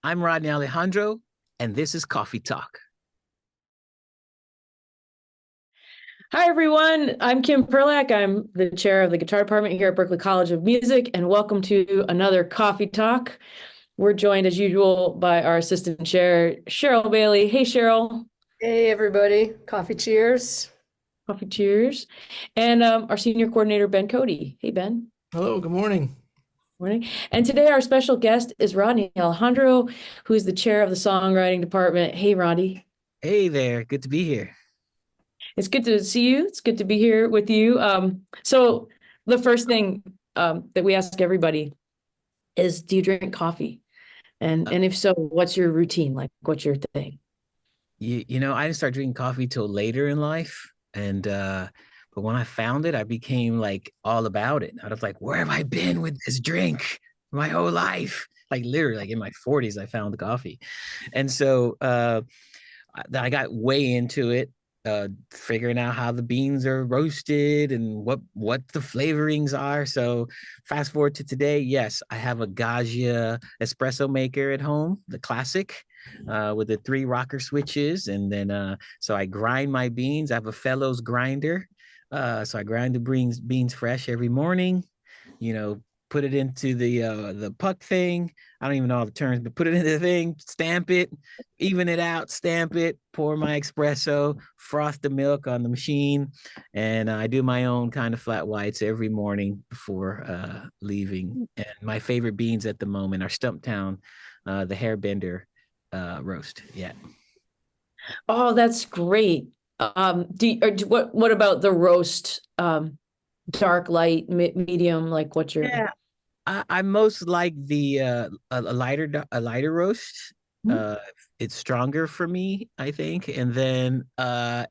I'm Rodney Alejandro, and this is Coffee Talk. Hi, everyone. I'm Kim Perlak. I'm the chair of the guitar department here at Berklee College of Music, and welcome to another Coffee Talk. We're joined, as usual, by our assistant chair, Sheryl Bailey. Hey, Sheryl. Hey, everybody. Coffee cheers. Coffee cheers. And our senior coordinator, Ben Cody. Hey, Ben. Hello, good morning. Morning. And today, our special guest is Rodney Alejandro, who is the chair of the songwriting department. Hey, Rodney. Hey there, good to be here. It's good to see you. It's good to be here with you. So the first thing that we ask everybody is, do you drink coffee? And if so, what's your routine? Like, what's your thing? I didn't start drinking coffee till later in life, and but when I found it, I became like all about it. I was like, where have I been with this drink my whole life? Like literally, like in my 40s, I found the coffee, and so I got way into it, figuring out how the beans are roasted and what the flavorings are. So fast forward to today, yes, I have a Gaggia espresso maker at home, the classic, with the three rocker switches, and then so I grind my beans. I have a Fellows grinder, so I grind the beans fresh every morning. You know, put it into the puck thing. I don't even know all the terms, but put it in the thing, stamp it, even it out, stamp it, pour my espresso, froth the milk on the machine, and I do my own kind of flat whites every morning before leaving. And my favorite beans at the moment are Stumptown, the Hairbender roast. Yeah. Oh, that's great. What about the roast? Dark, light, medium? Like, what's your? Yeah, I most like the a lighter roast. Hmm? Uh, it's stronger for me, I think. And then I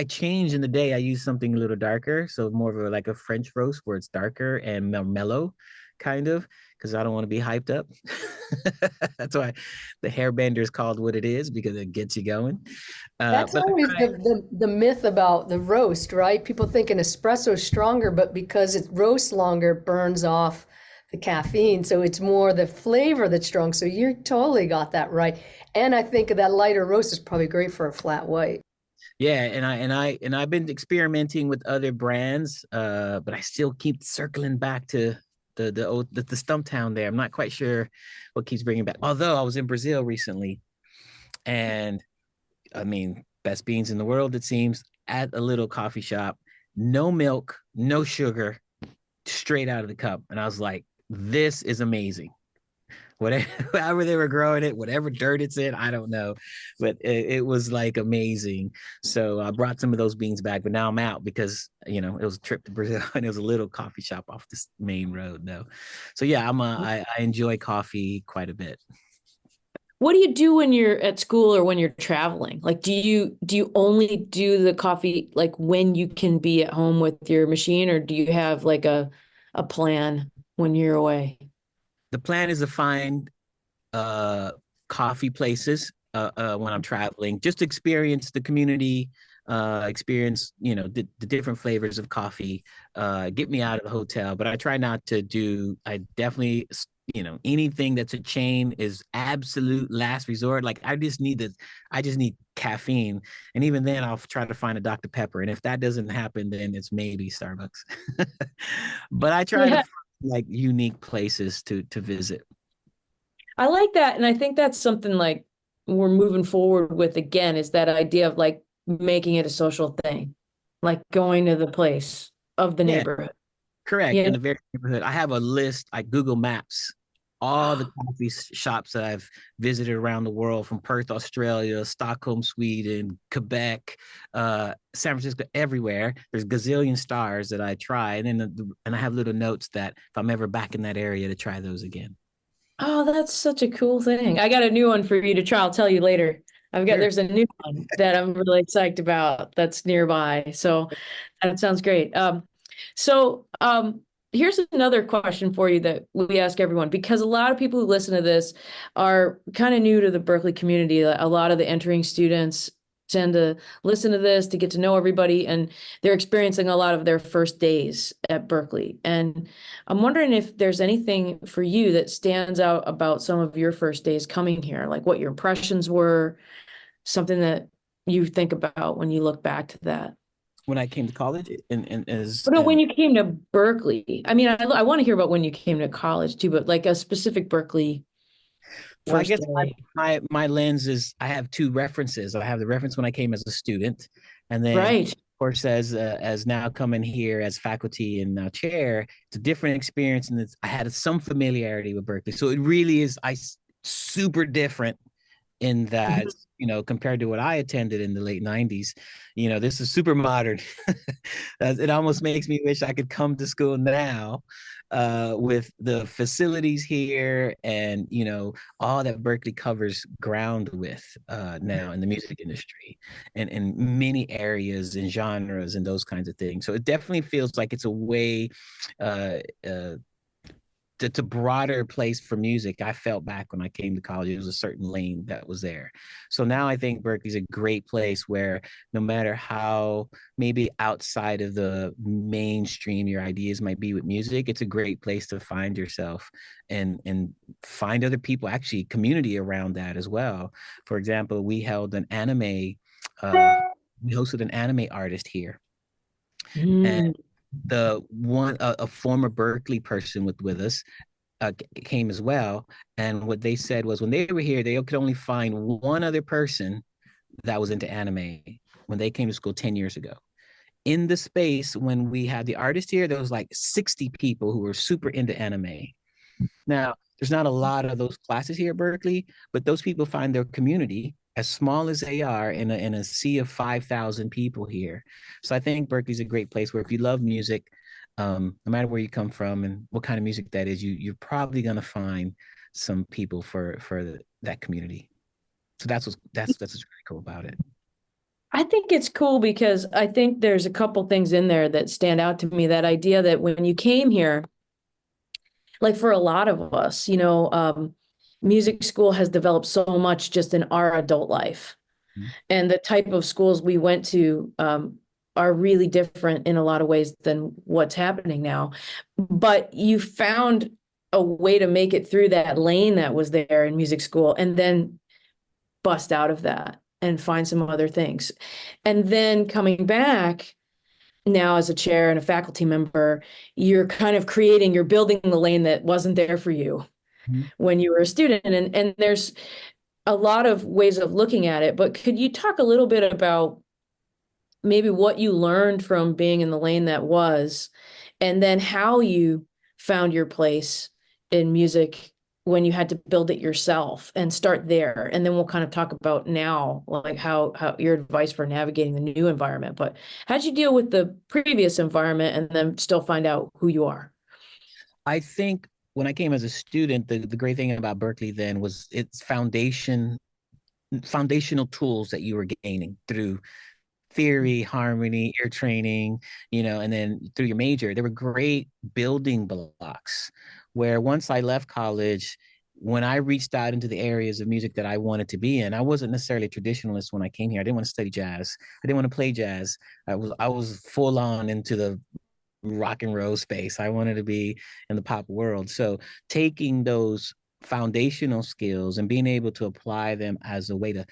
change in the day. I use something a little darker, so more of like a French roast where it's darker and more mellow, kind of, because I don't want to be hyped up. That's why the hairbender is called what it is because it gets you going. That's But always the myth about the roast, right? People think an espresso is stronger, but because it roasts longer, it burns off the caffeine. So it's more the flavor that's strong. So you totally got that right. And I think that lighter roast is probably great for a flat white. yeah, and I've been experimenting with other brands, but I still keep circling back to the Stumptown there. I'm not quite sure what keeps bringing back. Although I was in Brazil recently, and I mean, best beans in the world, it seems, at a little coffee shop. No milk, no sugar, straight out of the cup. And I was like, this is amazing. Whatever, however they were growing it, whatever dirt it's in, I don't know. But it was like amazing. So I brought some of those beans back, but now I'm out because, it was a trip to Brazil and it was a little coffee shop off this main road. No. So yeah, I enjoy coffee quite a bit. What do you do when you're at school or when you're traveling? Like, do you only do the coffee like when you can be at home with your machine, or do you have like a plan when you're away? The plan is to find uh coffee places when I'm traveling, just to experience the community, experience the different flavors of coffee, get me out of the hotel. But I try not to do. I definitely anything that's a chain is absolute last resort. Like I just need caffeine, and even then I'll try to find a Dr. Pepper, and if that doesn't happen, then it's maybe Starbucks. But I try to Yeah, find like unique places to visit. I like that. And I think that's something like we're moving forward with again, is that idea of like making it a social thing, like going to the place of the Yeah, neighborhood. correct. You In the very neighborhood, I have a list. I Google Maps all the know? coffee shops that I've visited around the world, from Perth, Australia, Stockholm, Sweden, Quebec, San Francisco, everywhere. There's gazillion stars that I try, and then and I have little notes that if I'm ever back in that area to try those again. Oh, that's such a cool thing. I got a new one for you to try. I'll tell you later. Sure. There's a new one that I'm really psyched about that's nearby. So that sounds great. So here's another question for you that we ask everyone, because a lot of people who listen to this are kind of new to the Berklee community. A lot of the entering students tend to listen to this to get to know everybody, and they're experiencing a lot of their first days at Berklee. And I'm wondering if there's anything for you that stands out about some of your first days coming here, like what your impressions were, something that you think about when you look back to that. When I came to college, No, when and you came to Berklee, I mean, I want to hear about when you came to college too, but like a specific Berklee well, I first guess day. my lens is I have two references. I have the reference when I came as a student, and then Right. of course as now coming here as faculty and now chair, it's a different experience, and I had some familiarity with Berklee, so it really is super different in that, Mhm. compared to what I attended in the late 90s. This is super modern. It almost makes me wish I could come to school now, with the facilities here and all that Berklee covers ground with, now in the music industry and in many areas and genres and those kinds of things. So it definitely feels like it's a way, uh, uh, it's a broader place for music. I felt back when I came to college, it was a certain lane that was there. So now I think Berklee's a great place where no matter how maybe outside of the mainstream your ideas might be with music, it's a great place to find yourself and find other people, actually community around that as well. For example, we hosted an anime artist here, and Mm. the one a former Berklee person with us, came as well. And what they said was when they were here, they could only find one other person that was into anime when they came to school 10 years ago. In the space when we had the artist here, there was like 60 people who were super into anime. Now, there's not a lot of those classes here at Berklee, but those people find their community, as small as they are, in a sea of 5,000 people here. So I think Berklee's a great place where if you love music, no matter where you come from and what kind of music that is, you're probably going to find some people for that community. So that's what's really cool about it. I think it's cool because I think there's a couple things in there that stand out to me. That idea that when you came here, like for a lot of us, music school has developed so much just in our adult life. Mhm. And the type of schools we went to are really different in a lot of ways than what's happening now. But you found a way to make it through that lane that was there in music school and then bust out of that and find some other things. And then coming back now as a chair and a faculty member, you're building the lane that wasn't there for you Mhm. when you were a student. And there's a lot of ways of looking at it, but could you talk a little bit about maybe what you learned from being in the lane that was, and then how you found your place in music when you had to build it yourself and start there. And then we'll kind of talk about now, like how your advice for navigating the new environment. But how'd you deal with the previous environment and then still find out who you are? I think when I came as a student, the great thing about Berklee then was its foundational tools that you were gaining through theory, harmony, ear training, and then through your major, there were great building blocks where once I left college, when I reached out into the areas of music that I wanted to be in, I wasn't necessarily a traditionalist when I came here. I didn't want to study jazz. I didn't want to play jazz. I was full on into the rock and roll space. I wanted to be in the pop world. So taking those foundational skills and being able to apply them as a way to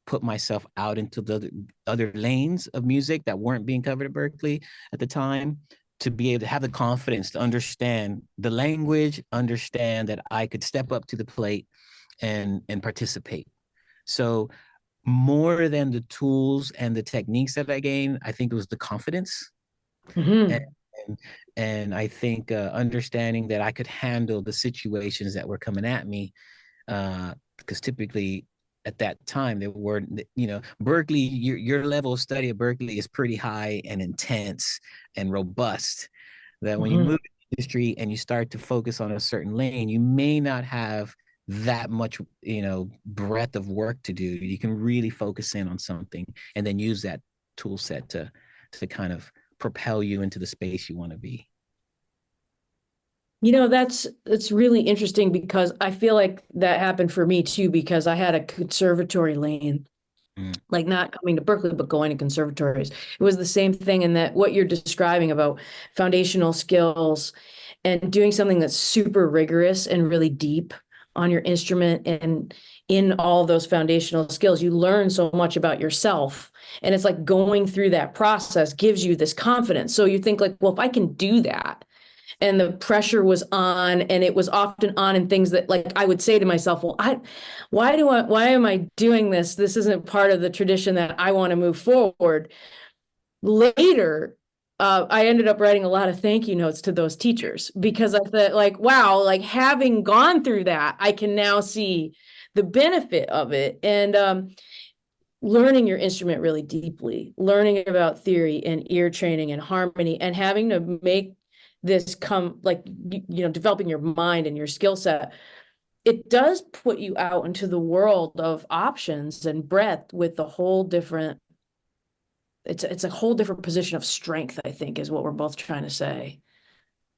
put myself out into the other lanes of music that weren't being covered at Berklee at the time, to be able to have the confidence to understand the language, understand that I could step up to the plate and participate. So more than the tools and the techniques that I gained, I think it was the confidence, and Mm-hmm. and, and I think understanding that I could handle the situations that were coming at me, because typically at that time there were, Berklee, your level of study at Berklee is pretty high and intense and robust, that when you Mm-hmm. move to the industry and you start to focus on a certain lane, you may not have that much, breadth of work to do. You can really focus in on something and then use that tool set to kind of propel you into the space you want to be. That's really interesting because I feel like that happened for me too, because I had a conservatory lane Mm. like not coming to Berklee, but going to conservatories. It was the same thing in that what you're describing about foundational skills and doing something that's super rigorous and really deep on your instrument, and in all those foundational skills, you learn so much about yourself. And it's like going through that process gives you this confidence. So you think like, well, if I can do that, and the pressure was on, and it was often on in things that like I would say to myself, well, why am I doing this? This isn't part of the tradition that I want to move forward. Later, I ended up writing a lot of thank you notes to those teachers because I thought like, wow, like having gone through that, I can now see the benefit of it. And learning your instrument really deeply, learning about theory and ear training and harmony, and having to make this come like, developing your mind and your skill set, it does put you out into the world of options and breadth with the whole different, it's a whole different position of strength, I think, is what we're both trying to say.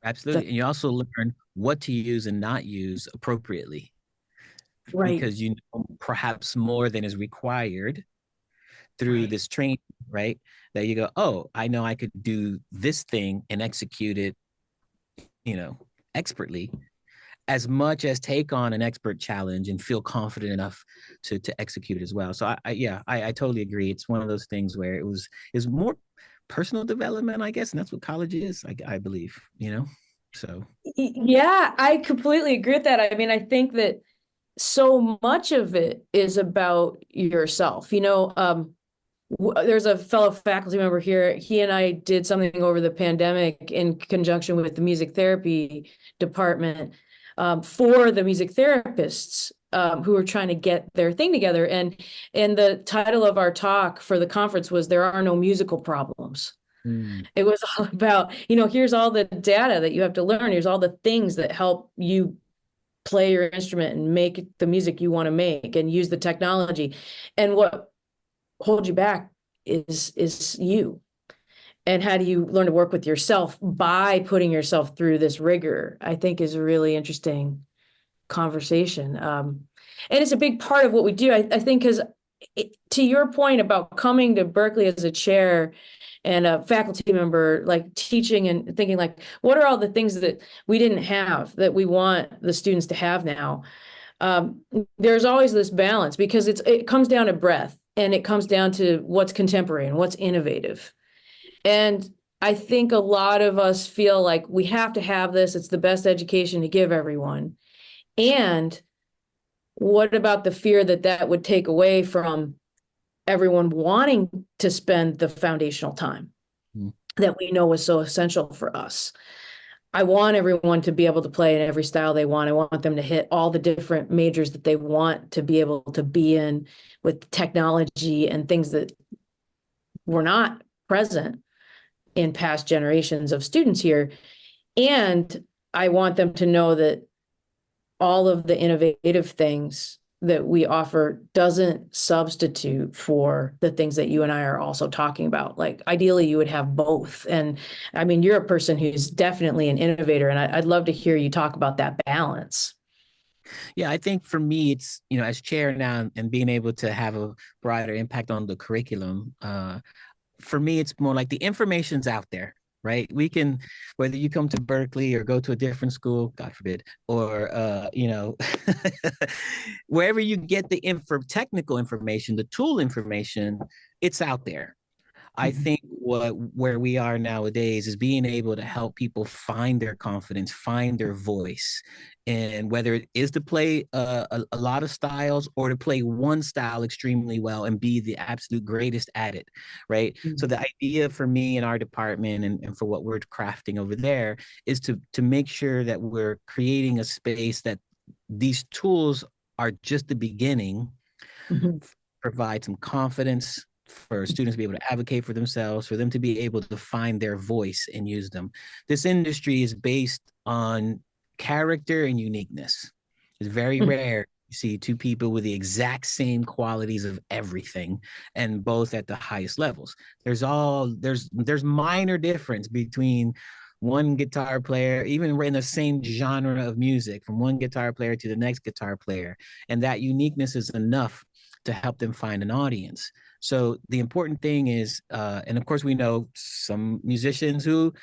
Absolutely. And you also learn what to use and not use appropriately, Right. because you know perhaps more than is required through Right. this training, right? That you go, oh, I know I could do this thing and execute it, you know, expertly, as much as take on an expert challenge and feel confident enough to execute it as well. So I totally agree. It's one of those things where is more personal development, I guess, and that's what college is, I believe, you know. So Yeah, I completely agree with that. I mean, I think that so much of it is about yourself. There's a fellow faculty member here. He and I did something over the pandemic in conjunction with the music therapy department, for the music therapists, who are trying to get their thing together. And the title of our talk for the conference was "There Are No Musical Problems." mm, It was all about, here's all the data that you have to learn. Here's all the things that help you play your instrument and make the music you want to make and use the technology. And what holds you back is you. And how do you learn to work with yourself by putting yourself through this rigor, I think is a really interesting conversation. And it's a big part of what we do. I think, because to your point about coming to Berklee as a chair and a faculty member, like teaching and thinking like, what are all the things that we didn't have that we want the students to have now? There's always this balance because it comes down to breadth, and it comes down to what's contemporary and what's innovative. And I think a lot of us feel like we have to have this. It's the best education to give everyone. And what about the fear that that would take away from everyone wanting to spend the foundational time mm. that we know is so essential for us? I want everyone to be able to play in every style they want. I want them to hit all the different majors that they want to be able to be in, with technology and things that were not present in past generations of students here. And I want them to know that all of the innovative things that we offer doesn't substitute for the things that you and I are also talking about. Like ideally you would have both. And I mean, you're a person who's definitely an innovator, and I'd love to hear you talk about that balance. Yeah, I think for me, it's, as chair now and being able to have a broader impact on the curriculum, for me, it's more like the information's out there, right? We can, whether you come to Berklee or go to a different school, God forbid, or, wherever you get the technical information, the tool information, it's out there. I think where we are nowadays is being able to help people find their confidence, find their voice, and whether it is to play a lot of styles or to play one style extremely well and be the absolute greatest at it, right? So the idea for me in our department and for what we're crafting over there is to make sure that we're creating a space that these tools are just the beginning, Mhm. provide some confidence for students to be able to advocate for themselves, for them to be able to find their voice and use them. This industry is based on character and uniqueness. It's very rare you see two people with the exact same qualities of everything, and both at the highest levels. There's minor difference between one guitar player, even in the same genre of music, from one guitar player to the next guitar player, and that uniqueness is enough to help them find an audience. So the important thing is, and of course we know some musicians who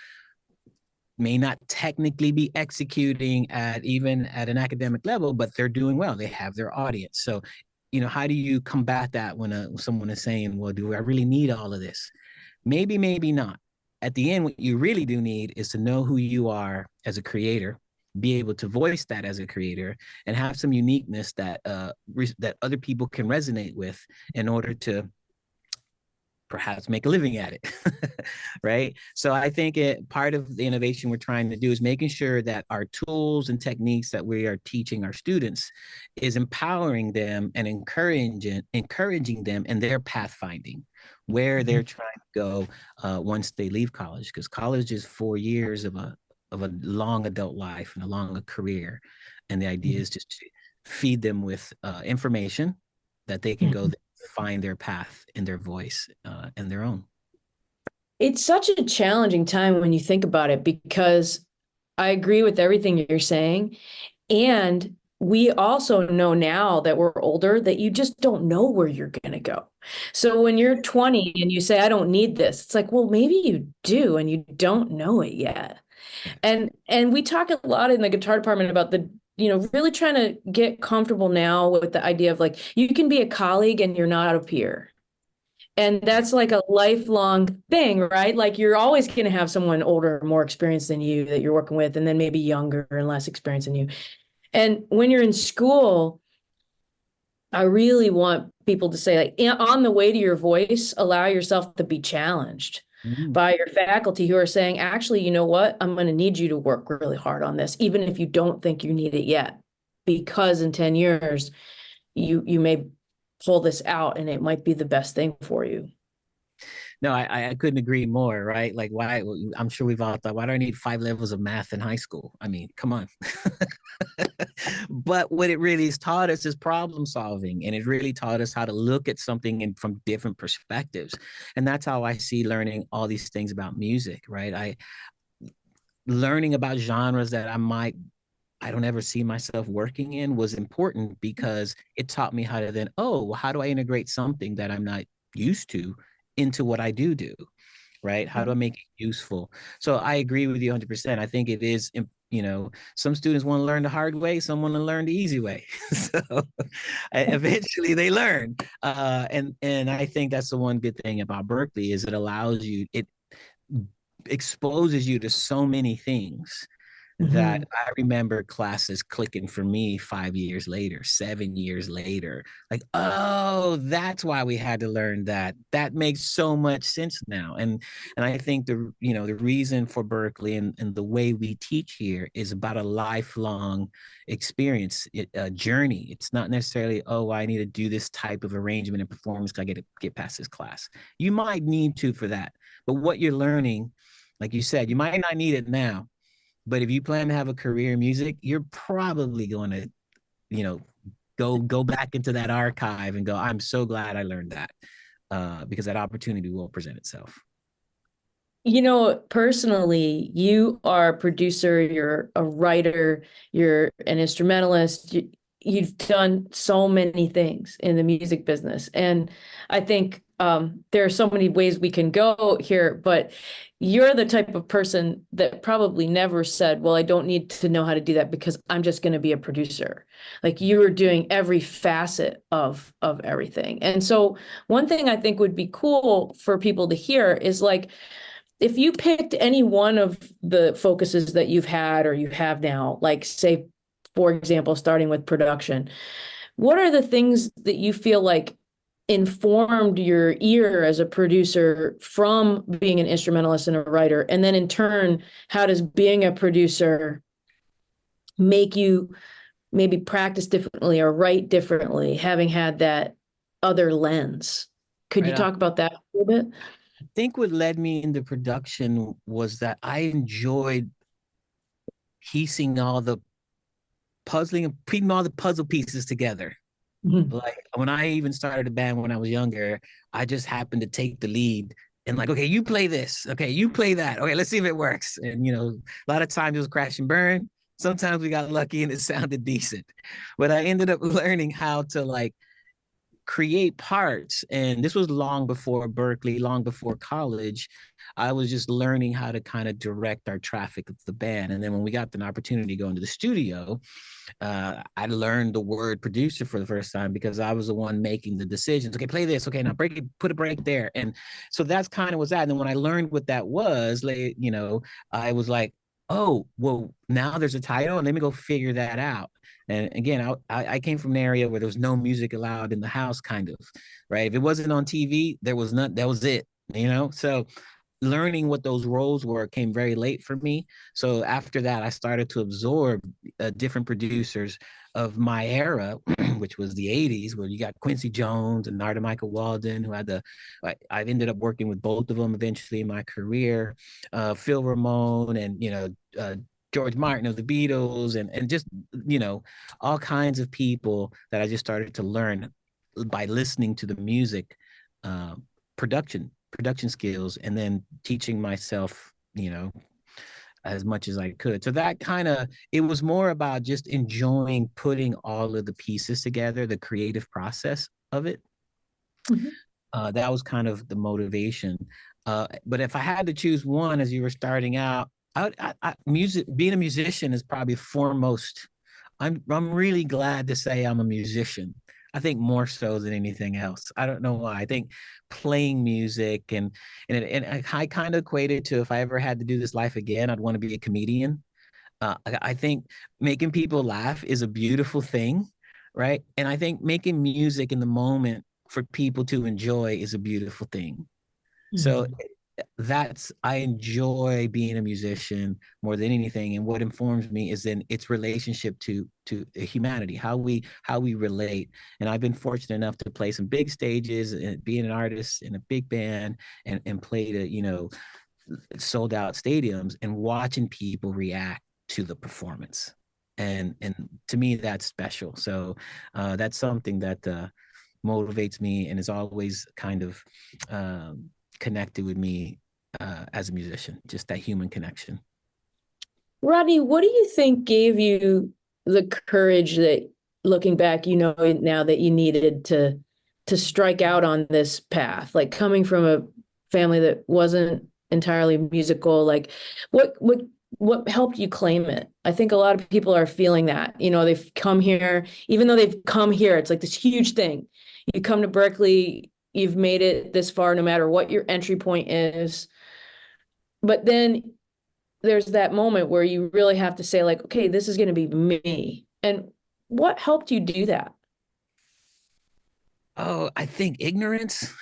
may not technically be executing at even at an academic level, but they're doing well. They have their audience. So, how do you combat that when someone is saying, well, do I really need all of this? Maybe, maybe not. At the end, what you really do need is to know who you are as a creator, be able to voice that as a creator, and have some uniqueness that that other people can resonate with in order to perhaps make a living at it. Right. So I think part of the innovation we're trying to do is making sure that our tools and techniques that we are teaching our students is empowering them and encouraging them in their pathfinding, where they're trying to go once they leave college, because college is 4 years of a long adult life and a long career. And the idea is just to feed them with information that they can go find their path in their voice and their own. It's such a challenging time when you think about it, because I agree with everything you're saying. And we also know now that we're older that you just don't know where you're going to go. So when you're 20 and you say, I don't need this, it's like, well, maybe you do, and you don't know it yet. And we talk a lot in the guitar department about really trying to get comfortable now with the idea of like, you can be a colleague and you're not a peer. And that's like a lifelong thing, right? Like you're always going to have someone older, more experienced than you that you're working with, and then maybe younger and less experienced than you. And when you're in school, I really want people to say, like, on the way to your voice, allow yourself to be challenged by your faculty who are saying, actually, you know what? I'm going to need you to work really hard on this, even if you don't think you need it yet, because in 10 years, you may pull this out and it might be the best thing for you. No, I couldn't agree more, right? Like, why? I'm sure we've all thought, why do I need 5 levels of math in high school? I mean, come on. But what it really has taught us is problem solving, and it really taught us how to look at something from different perspectives. And that's how I see learning all these things about music, right? Learning about genres that I don't ever see myself working in was important, because it taught me how to then, how do I integrate something that I'm not used to into what I do, right? How do I make it useful? So I agree with you 100%. I think it is, some students want to learn the hard way, some want to learn the easy way. So eventually they learn. And I think that's the one good thing about Berklee is it exposes you to so many things that I remember classes clicking for me 5 years later, 7 years later. Like, oh, that's why we had to learn that. That makes so much sense now. And I think the reason for Berklee and the way we teach here is about a lifelong experience, a journey. It's not necessarily, I need to do this type of arrangement and performance because I get past this class. You might need to for that. But what you're learning, like you said, you might not need it now. But if you plan to have a career in music, you're probably going to, go back into that archive and go, I'm so glad I learned that, because that opportunity will present itself. Personally, you are a producer, you're a writer, you're an instrumentalist. You've done so many things in the music business. And I think there are so many ways we can go here, but you're the type of person that probably never said, well, I don't need to know how to do that because I'm just going to be a producer. Like you were doing every facet of everything. And so one thing I think would be cool for people to hear is like, if you picked any one of the focuses that you've had or you have now, like say, for example, starting with production, what are the things that you feel like informed your ear as a producer from being an instrumentalist and a writer? And then in turn, how does being a producer make you maybe practice differently or write differently, having had that other lens? Could you talk about that a little bit? I think what led me into production was that I enjoyed piecing all the putting all the puzzle pieces together. Like when I even started a band when I was younger, I just happened to take the lead and like, okay, you play this. Okay, you play that. Okay, let's see if it works. And a lot of times it was crash and burn. Sometimes we got lucky and it sounded decent. But I ended up learning how to like create parts. And this was long before Berklee, long before college. I was just learning how to kind of direct our traffic of the band. And then when we got an opportunity to go into the studio, I learned the word producer for the first time because I was the one making the decisions. Okay, play this. Okay, now break it, put a break there. And so that's kind of was that. And then when I learned what that was, I was like, oh, well, now there's a title, and let me go figure that out. And again, I came from an area where there was no music allowed in the house, kind of, right? If it wasn't on TV, there was not, that was it, So learning what those roles were came very late for me. So after that, I started to absorb different producers of my era, which was the 80s, where you got Quincy Jones and Narda Michael Walden, who had I've ended up working with both of them eventually in my career, Phil Ramone and, George Martin of the Beatles, and just, all kinds of people that I just started to learn by listening to the music, production skills, and then teaching myself, as much as I could. So that it was more about just enjoying putting all of the pieces together, the creative process of it. That was kind of the motivation. But if I had to choose one as you were starting out, music, being a musician is probably foremost. I'm really glad to say I'm a musician. I think more so than anything else. I don't know why. I think playing music and I kind of equated to, if I ever had to do this life again, I'd want to be a comedian. I think making people laugh is a beautiful thing, right? And I think making music in the moment for people to enjoy is a beautiful thing. So I enjoy being a musician more than anything, and what informs me is in its relationship to humanity, how we relate. And I've been fortunate enough to play some big stages and being an artist in a big band, and play to sold out stadiums, and watching people react to the performance, and to me that's special. So that's something that motivates me and is always kind of connected with me as a musician, just that human connection. Rodney, what do you think gave you the courage that, looking back, now that you needed to strike out on this path, like coming from a family that wasn't entirely musical? Like what helped you claim it? I think a lot of people are feeling that, they've come here, even though they've come here, it's like this huge thing. You come to Berklee, you've made it this far, no matter what your entry point is. But then there's that moment where you really have to say, like, okay, this is going to be me. And what helped you do that? Oh, I think ignorance.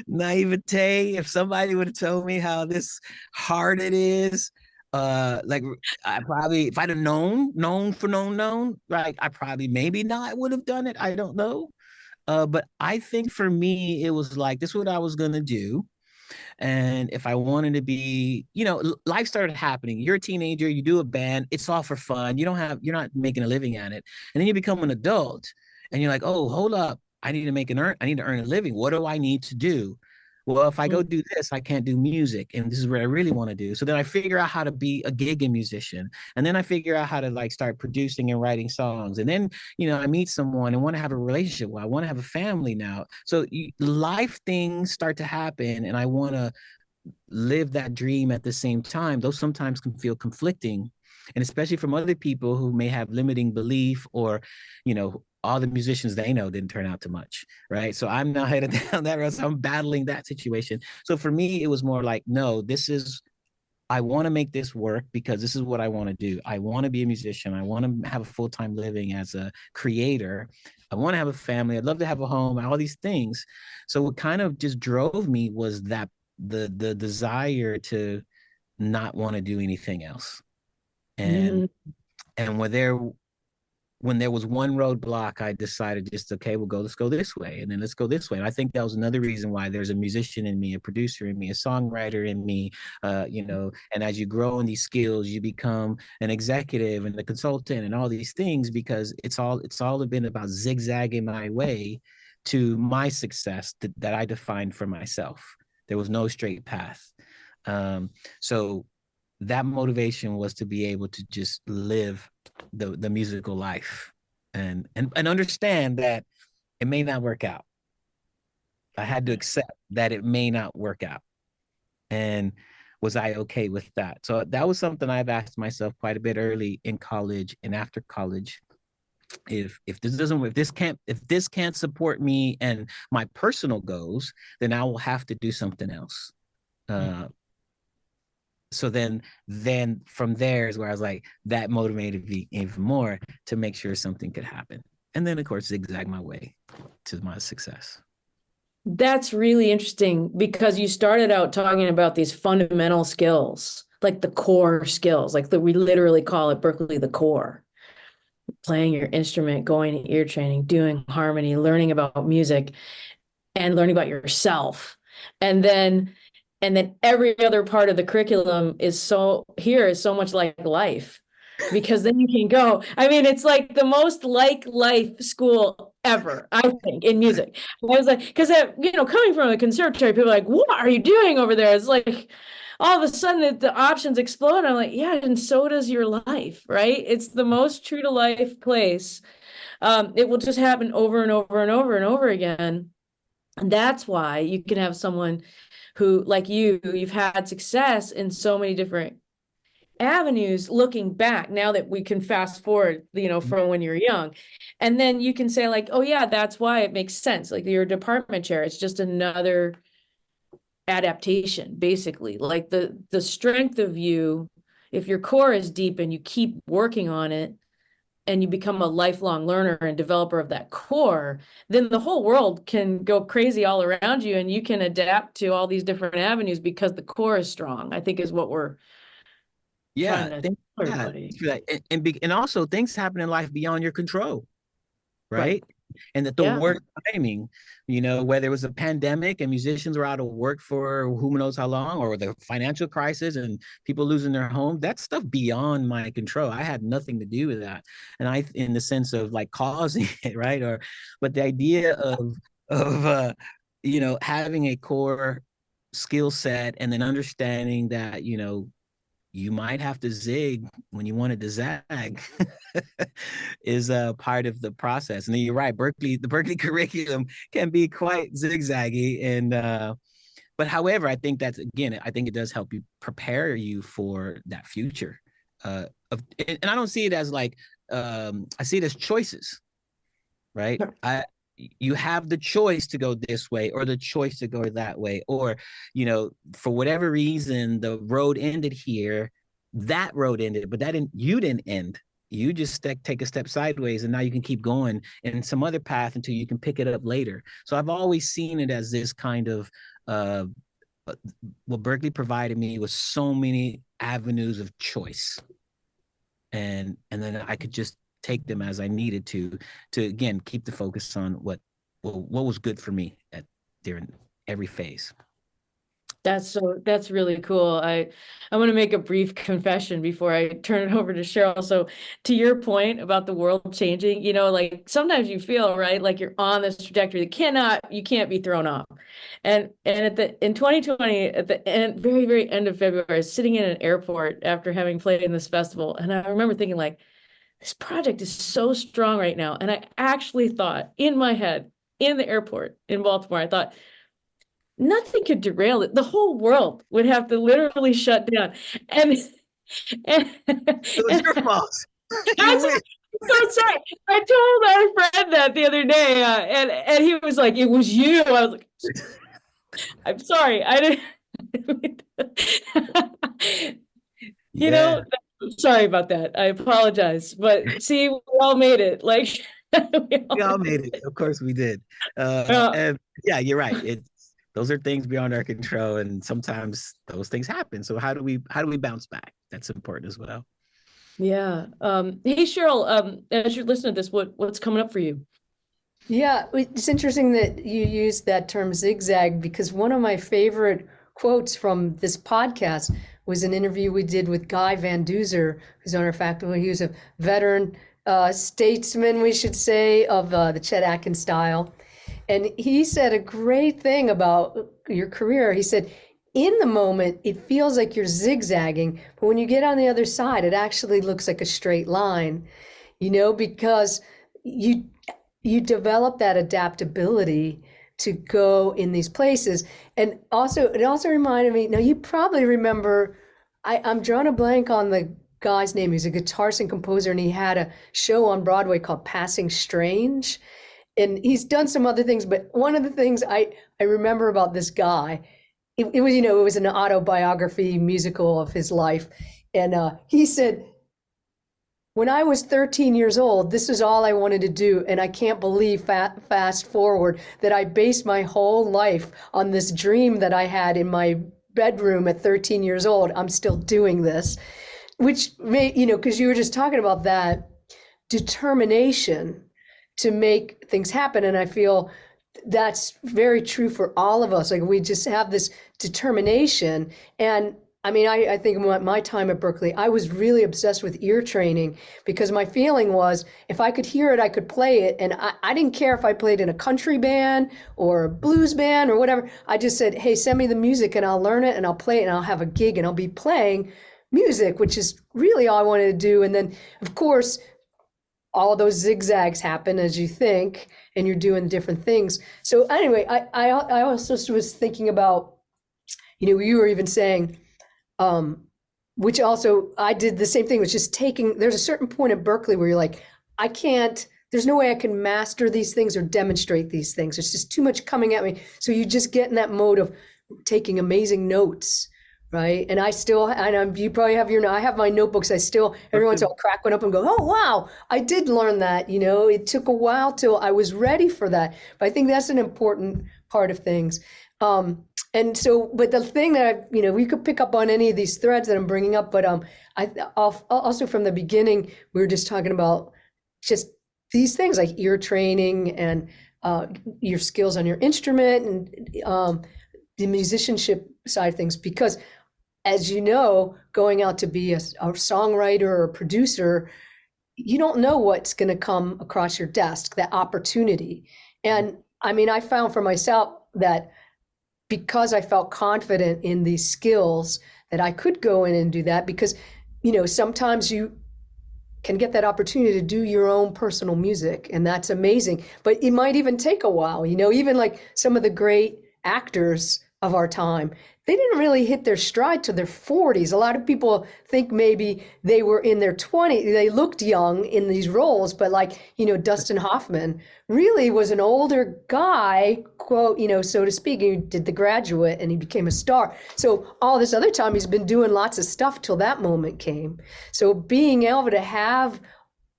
Naivete. If somebody would have told me how hard it is, like I probably, if I'd have known, like I probably maybe not would have done it. I don't know. But I think for me, it was like, this is what I was gonna do. And if I wanted to be, life started happening. You're a teenager, you do a band, it's all for fun. You're not making a living at it. And then you become an adult and you're like, oh, hold up. I need to earn a living. What do I need to do? Well, if I go do this, I can't do music. And this is what I really want to do. So then I figure out how to be a gigging musician. And then I figure out how to like start producing and writing songs. And then, I meet someone and want to have a relationship. Well, I want to have a family now. So life things start to happen, and I want to live that dream at the same time. Those sometimes can feel conflicting. And especially from other people who may have limiting belief, or, all the musicians they know didn't turn out to much, right? So I'm now headed down that road. So I'm battling that situation. So for me, it was more like, no, I want to make this work because this is what I want to do. I want to be a musician. I want to have a full-time living as a creator. I want to have a family. I'd love to have a home, all these things. So what kind of just drove me was that the desire to not want to do anything else. And when there was one roadblock, I decided just, okay, let's go this way. And then let's go this way. And I think that was another reason why there's a musician in me, a producer in me, a songwriter in me, and as you grow in these skills, you become an executive and a consultant and all these things, because it's all been about zigzagging my way to my success that I defined for myself. There was no straight path. So that motivation was to be able to just live the musical life, and understand that it may not work out. I had to accept that it may not work out. And was I okay with that? So that was something I've asked myself quite a bit early in college and after college. If this can't support me and my personal goals, then I will have to do something else. So then from there is where I was like, that motivated me even more to make sure something could happen. And then of course zigzag my way to my success. That's really interesting because you started out talking about these fundamental skills, like the core skills, like we literally call it Berklee the core. Playing your instrument, going to ear training, doing harmony, learning about music, and learning about yourself. And then every other part of the curriculum is so much like life, because then you can go. I mean, it's like the most like life school ever, I think, in music. I was like, because coming from a conservatory, people are like, what are you doing over there? It's like all of a sudden the options explode. I'm like, yeah, and so does your life, right? It's the most true to life place. It will just happen over and over and over and over again. And that's why you can have someone who, like you've had success in so many different avenues looking back, now that we can fast forward, from when you're young. And then you can say like, oh yeah, that's why it makes sense. Like you're a department chair. It's just another adaptation, basically. Like the strength of you, if your core is deep and you keep working on it, and you become a lifelong learner and developer of that core, then the whole world can go crazy all around you and you can adapt to all these different avenues because the core is strong, I think is what we're trying to tell everybody. And also things happen in life beyond your control, right? And that the Yeah. worst timing, whether it was a pandemic and musicians were out of work for who knows how long, or the financial crisis and people losing their home, that's stuff beyond my control. I had nothing to do with that. And in the sense of like causing it, right? But the idea of having a core skill set and then understanding that, you might have to zig when you wanted to zag is a part of the process. And then you're right, the Berklee curriculum can be quite zigzaggy. And but however, I think it does help you prepare you for that future. And I don't see it as like I see it as choices, right? Sure. You have the choice to go this way or the choice to go that way, or for whatever reason the road ended here, that road ended, but you didn't end. You just take a step sideways and now you can keep going in some other path until you can pick it up later. So I've always seen it as this kind of what Berklee provided me was so many avenues of choice, and then I could just take them as I needed to again keep the focus on what was good for me during every phase. That's really cool. I want to make a brief confession before I turn it over to Sheryl. So to your point about the world changing, like sometimes you feel, right, like you're on this trajectory that you can't be thrown off. And in 2020, at the end, very, very end of February, I was sitting in an airport after having played in this festival. And I remember thinking like, this project is so strong right now. And I actually thought in my head, in the airport in Baltimore, I thought, nothing could derail it. The whole world would have to literally shut down. And It was your fault. I'm so sorry. I told our friend that the other day, and he was like, "It was you." I was like, "I'm sorry, I didn't." Sorry about that. I apologize. But see, we all made it. Like we all made it. Of course, we did. And yeah, you're right. Those are things beyond our control, and sometimes those things happen. So how do we bounce back? That's important as well. Yeah. Hey Sheryl, as you're listening to this, what's coming up for you? Yeah, it's interesting that you use that term zigzag, because one of my favorite quotes from this podcast was an interview we did with Guy Van Duzer, who's on our faculty. He was a veteran statesman, we should say, of the Chet Atkins style. And he said a great thing about your career. He said, in the moment, it feels like you're zigzagging, but when you get on the other side, it actually looks like a straight line, because you develop that adaptability to go in these places. And also, it also reminded me, now you probably remember, I'm drawing a blank on the guy's name. He's a guitarist and composer, and he had a show on Broadway called Passing Strange. And he's done some other things, but one of the things I remember about this guy, it was, it was an autobiography musical of his life. And he said, when I was 13 years old, this is all I wanted to do. And I can't believe fast forward that I based my whole life on this dream that I had in my bedroom at 13 years old. I'm still doing this, which may, because you were just talking about that determination to make things happen. And I feel that's very true for all of us. Like, we just have this determination. And I mean, I think my time at Berklee, I was really obsessed with ear training, because my feeling was if I could hear it, I could play it. And I didn't care if I played in a country band or a blues band or whatever. I just said, hey, send me the music and I'll learn it and I'll play it and I'll have a gig and I'll be playing music, which is really all I wanted to do. And then, of course, all of those zigzags happen as you think, and you're doing different things. So anyway, I also was thinking about, you were even saying, which also I did the same thing, was just there's a certain point at Berklee where you're like, there's no way I can master these things or demonstrate these things. There's just too much coming at me. So you just get in that mode of taking amazing notes. Right. And you probably have I have my notebooks. Every once in a while crack one up and go, oh, wow, I did learn that. It took a while till I was ready for that. But I think that's an important part of things. And so, but the thing that, we could pick up on any of these threads that I'm bringing up, but also from the beginning, we were just talking about just these things like ear training and your skills on your instrument and the musicianship side of things, because as you know, going out to be a songwriter or a producer, you don't know what's going to come across your desk, that opportunity. And I mean, I found for myself that because I felt confident in these skills, that I could go in and do that, because, sometimes you can get that opportunity to do your own personal music, and that's amazing. But it might even take a while, even like some of the great actors of our time, they didn't really hit their stride to their 40s. A lot of people think maybe they were in their 20s. They looked young in these roles, but like, Dustin Hoffman really was an older guy, quote, so to speak. He did The Graduate and he became a star. So all this other time, he's been doing lots of stuff till that moment came. So being able to have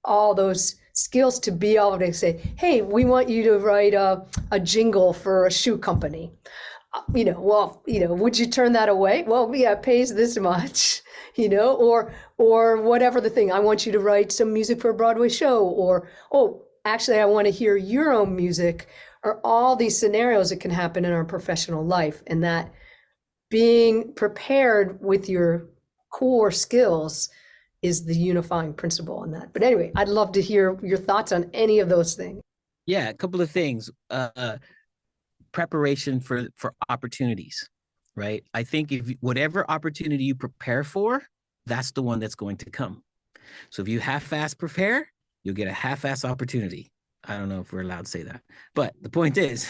all those skills to be able to say, hey, we want you to write a jingle for a shoe company. Would you turn that away? Well, yeah, it pays this much, or whatever the thing. I want you to write some music for a Broadway show, or, oh, actually, I want to hear your own music, or all these scenarios that can happen in our professional life. And that being prepared with your core skills is the unifying principle on that. But anyway, I'd love to hear your thoughts on any of those things. Yeah, a couple of things. Preparation for opportunities, right? I think whatever opportunity you prepare for, that's the one that's going to come. So if you half-ass prepare, you'll get a half-ass opportunity. I don't know if we're allowed to say that, but the point is,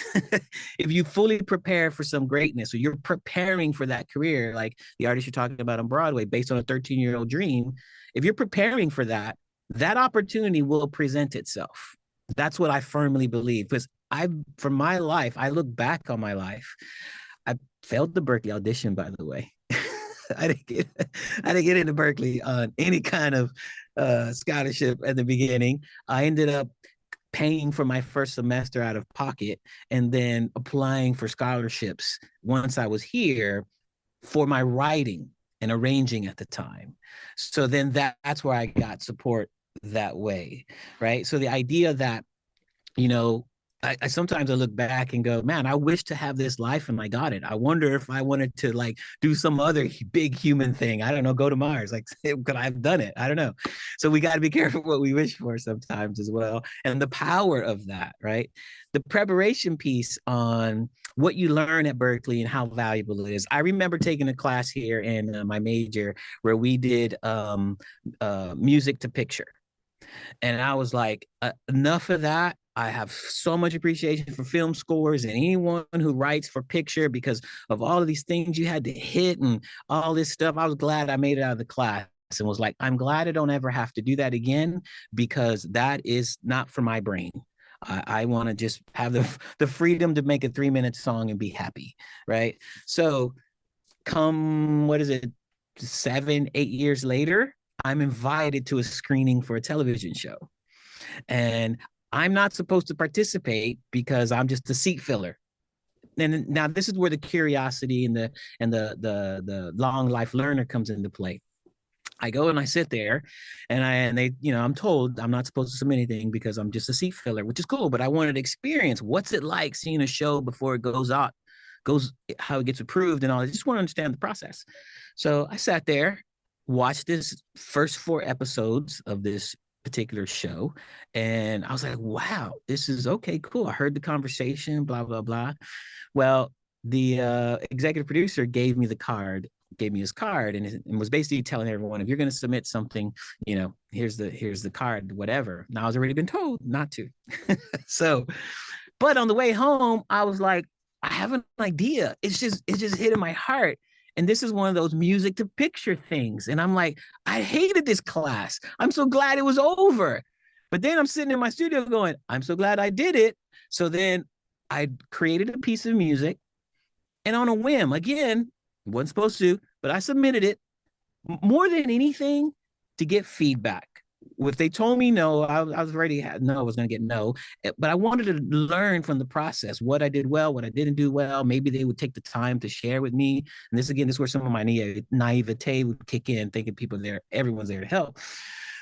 if you fully prepare for some greatness, or you're preparing for that career, like the artist you're talking about on Broadway, based on a 13-year-old dream, if you're preparing for that, that opportunity will present itself. That's what I firmly believe, because from my life, I look back on my life. I failed the Berklee audition, by the way. I didn't get into Berklee on any kind of scholarship at the beginning. I ended up paying for my first semester out of pocket, and then applying for scholarships once I was here for my writing and arranging at the time. So then that's where I got support that way, right? So the idea that, I sometimes I look back and go, man, I wish to have this life and I got it. I wonder if I wanted to like do some other big human thing. I don't know, go to Mars. Like, could I have done it? I don't know. So we got to be careful what we wish for sometimes as well. And the power of that, right? The preparation piece on what you learn at Berklee and how valuable it is. I remember taking a class here in my major where we did music to picture. And I was like, enough of that. I have so much appreciation for film scores and anyone who writes for picture because of all of these things you had to hit and all this stuff. I was glad I made it out of the class and was like, I'm glad I don't ever have to do that again because that is not for my brain. I want to just have the freedom to make a 3-minute song and be happy. Right. So come, what is it, 7, 8 years later, I'm invited to a screening for a television show. And I'm not supposed to participate because I'm just a seat filler. And now this is where the curiosity and the long life learner comes into play. I go and I sit there and they, I'm told I'm not supposed to submit anything because I'm just a seat filler, which is cool. But I wanted to experience what's it like seeing a show before it goes out, how it gets approved and all. I just want to understand the process. So I sat there, watched this first 4 episodes of this particular show, and I was like, wow, this is okay, cool. I heard the conversation, blah, blah, blah. Well, the executive producer gave me his card and was basically telling everyone, if you're going to submit something, here's the card, whatever. Now I was already been told not to. So, but on the way home, I was like, I have an idea. It's just hit in my heart. And this is one of those music to picture things. And I'm like, I hated this class. I'm so glad it was over. But then I'm sitting in my studio going, I'm so glad I did it. So then I created a piece of music. And on a whim, again, wasn't supposed to, but I submitted it more than anything to get feedback. If they told me no, I was already no, I was going to get no. But I wanted to learn from the process what I did well, what I didn't do well. Maybe they would take the time to share with me. And this is where some of my naivete would kick in, thinking everyone's there to help.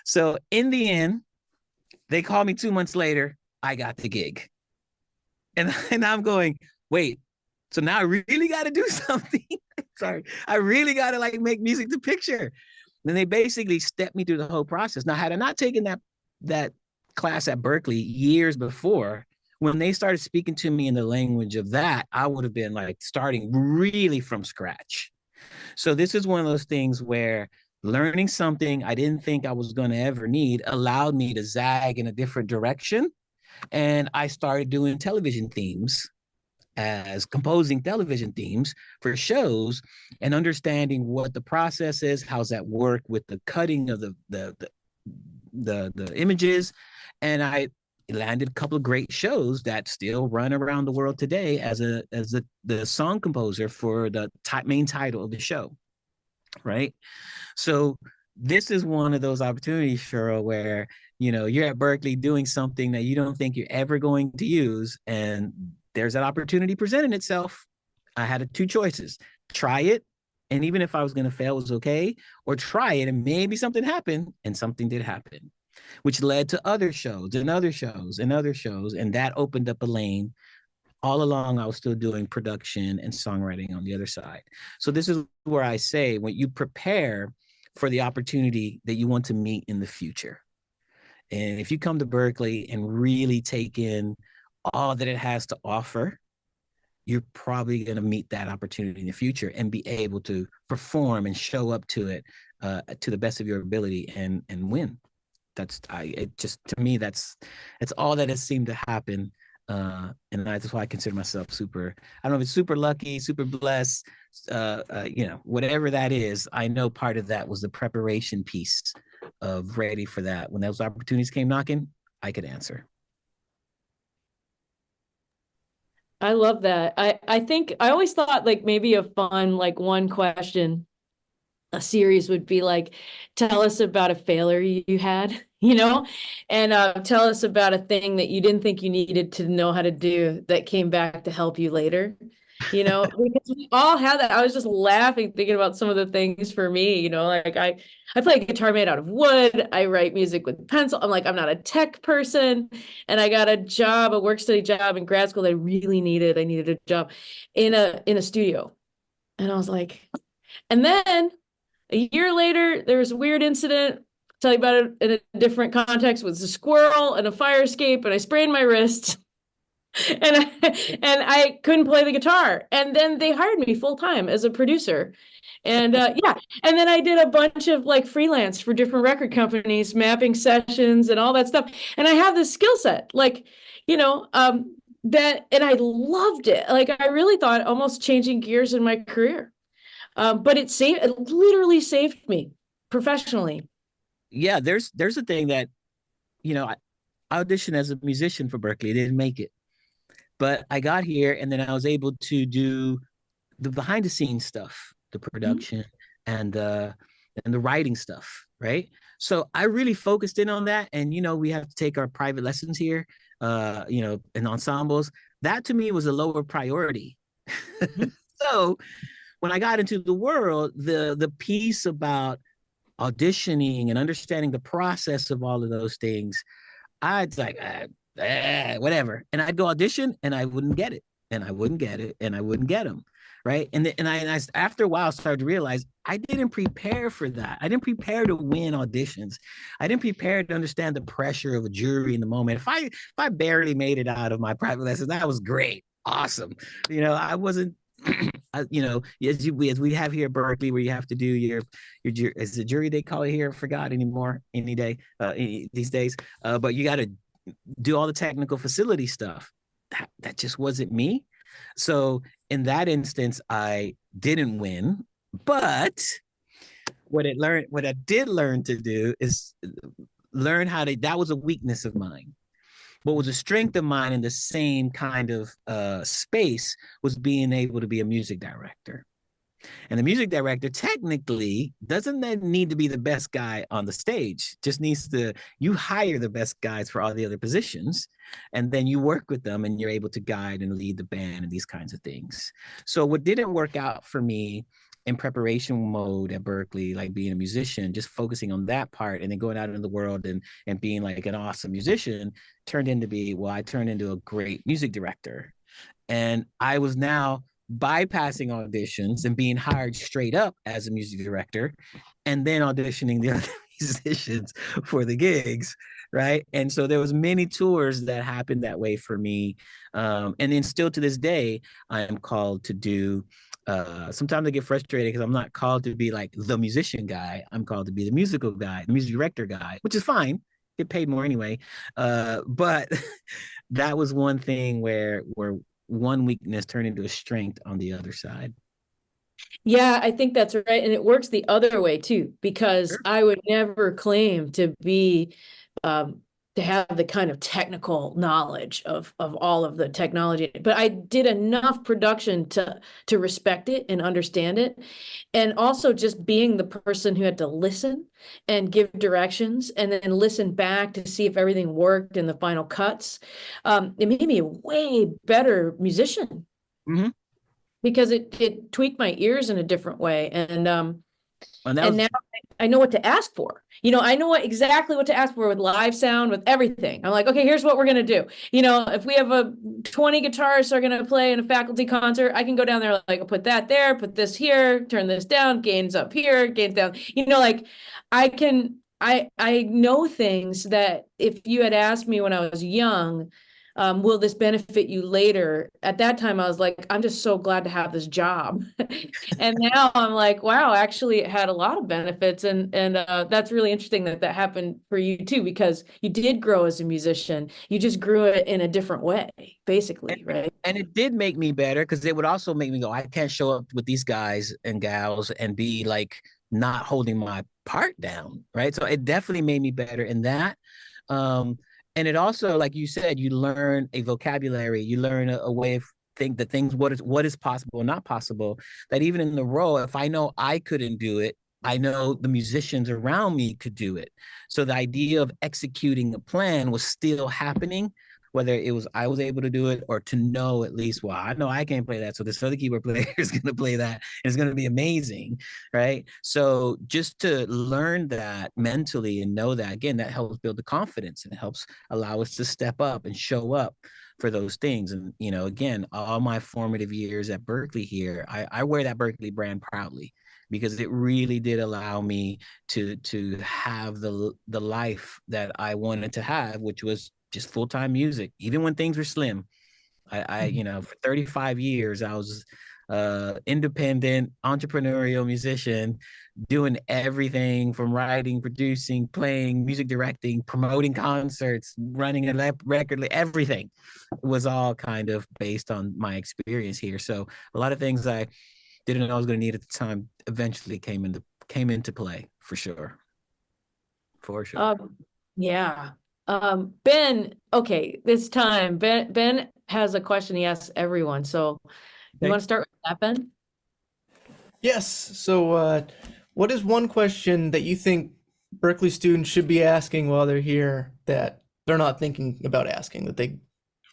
So in the end, they called me 2 months later. I got the gig. And I'm going, wait, so now I really got to do something. Sorry, I really got to like make music to picture. Then they basically stepped me through the whole process. Now, had I not taken that class at Berklee years before, when they started speaking to me in the language of that, I would have been like starting really from scratch. So this is one of those things where learning something I didn't think I was going to ever need allowed me to zag in a different direction. And I started doing television themes, as composing television themes for shows and understanding what the process is, how's that work with the cutting of the images. And I landed a couple of great shows that still run around the world today as the song composer for the main title of the show. Right. So this is one of those opportunities, Sheryl, where, you're at Berklee doing something that you don't think you're ever going to use. And there's that opportunity presenting itself. I had 2 choices: try it, and even if I was going to fail, it was okay, or try it and maybe something happened, and something did happen, which led to other shows and other shows and other shows, and that opened up a lane. All along, I was still doing production and songwriting on the other side. So this is where I say, when you prepare for the opportunity that you want to meet in the future, and if you come to Berklee and really take in all that it has to offer, you're probably going to meet that opportunity in the future and be able to perform and show up to it to the best of your ability and win. To me, that's all that has seemed to happen. And that's why I consider myself super, I don't know if it's super lucky, super blessed, whatever that is. I know part of that was the preparation piece of ready for that. When those opportunities came knocking, I could answer. I love that. I think I always thought like maybe a fun, like one question a series would be like, tell us about a failure you had, and tell us about a thing that you didn't think you needed to know how to do that came back to help you later. because we all had that. I was just laughing, thinking about some of the things for me, like I play a guitar made out of wood. I write music with pencil. I'm like, I'm not a tech person. And I got a work study job in grad school that I really needed. I needed a job in a studio. And I was like, and then a year later, there was a weird incident. I'll tell you about it in a different context with a squirrel and a fire escape, and I sprained my wrist. And I couldn't play the guitar. And then they hired me full time as a producer. And yeah, and then I did a bunch of like freelance for different record companies, mapping sessions and all that stuff. And I have this skill set, like, that, and I loved it. Like I really thought almost changing gears in my career. But it literally saved me professionally. Yeah, there's a thing that, I auditioned as a musician for Berklee, didn't make it. But I got here and then I was able to do the behind the scenes stuff, the production and the writing stuff, right? So I really focused in on that. And we have to take our private lessons here, in ensembles. That to me was a lower priority. So when I got into the world, the piece about auditioning and understanding the process of all of those things, I'd like, whatever. And I'd go audition and I wouldn't get it. And I wouldn't get it. And I wouldn't get them. Right. And I after a while started to realize I didn't prepare for that. I didn't prepare to win auditions. I didn't prepare to understand the pressure of a jury in the moment. If I barely made it out of my private lessons, that was great. Awesome. I wasn't as we have here at Berklee, where you have to do your is the jury they call it here? I forgot anymore any day these days. But you got to do all the technical facility stuff. That just wasn't me. So in that instance, I didn't win. But what I did learn to do is learn how to. That was a weakness of mine. What was a strength of mine in the same kind of space was being able to be a music director. And the music director technically doesn't need to be the best guy on the stage, just needs to, you hire the best guys for all the other positions, and then you work with them and you're able to guide and lead the band and these kinds of things. So what didn't work out for me in preparation mode at Berklee, like being a musician, just focusing on that part and then going out into the world and being like an awesome musician, I turned into a great music director. And I was now bypassing auditions and being hired straight up as a music director and then auditioning the other musicians for the gigs, right? And so there was many tours that happened that way for me. And then still to this day, I am called to do sometimes I get frustrated because I'm not called to be like the musician guy. I'm called to be the musical guy, the music director guy, which is fine. Get paid more anyway. But that was one thing where one weakness turned into a strength on the other side. Yeah, I think that's right. And it works the other way too, because Sure. I would never claim to be to have the kind of technical knowledge of all of the technology, but I did enough production to respect it and understand it. And also just being the person who had to listen and give directions and then listen back to see if everything worked in the final cuts. It made me a way better musician. Mm-hmm. Because it tweaked my ears in a different way. And now I know what to ask for. I know exactly what to ask for with live sound, with everything. I'm like, okay, here's what we're gonna do. If we have 20 guitarists are gonna play in a faculty concert, I can go down there, like, I'll put that there, put this here, turn this down, gains up here, gains down. Like I know things that if you had asked me when I was young, will this benefit you later? At that time, I was like, I'm just so glad to have this job. And now I'm like, wow, actually it had a lot of benefits. And that's really interesting that happened for you too, because you did grow as a musician. You just grew it in a different way, basically, right? And it did make me better because it would also make me go, I can't show up with these guys and gals and be like not holding my part down, right? So it definitely made me better in that. And it also, like you said, you learn a vocabulary, you learn a way of think the things, what is possible and not possible, that even in the role, if I know I couldn't do it, I know the musicians around me could do it. So the idea of executing a plan was still happening whether it was I was able to do it or to know at least, well, I know I can't play that, so this other keyboard player is going to play that, and it's going to be amazing, right? So just to learn that mentally and know that, again, that helps build the confidence and it helps allow us to step up and show up for those things. And, you know, again, all my formative years at Berklee here, I wear that Berklee brand proudly because it really did allow me to have the life that I wanted to have, which was just full-time music, even when things were slim. I you know, for 35 years, I was independent, entrepreneurial musician, doing everything from writing, producing, playing, music directing, promoting concerts, running a record, everything was all kind of based on my experience here. So a lot of things I didn't know I was going to need at the time eventually came into play for sure. For sure. Yeah. Ben, okay, this time Ben has a question he asks everyone. So you want to start with that, Ben? Yes. So, what is one question that you think Berklee students should be asking while they're here that they're not thinking about asking, that they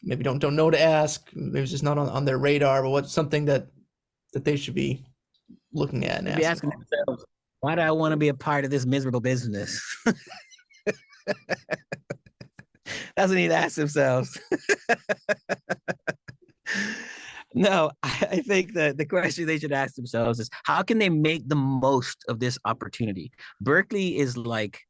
maybe don't know to ask, maybe it's just not on their radar, but what's something that they should be looking at and Be asking? asking themselves, why do I want to be a part of this miserable business? That's what they need to ask themselves. No, I think that the question they should ask themselves is, how can they make the most of this opportunity? Berklee is like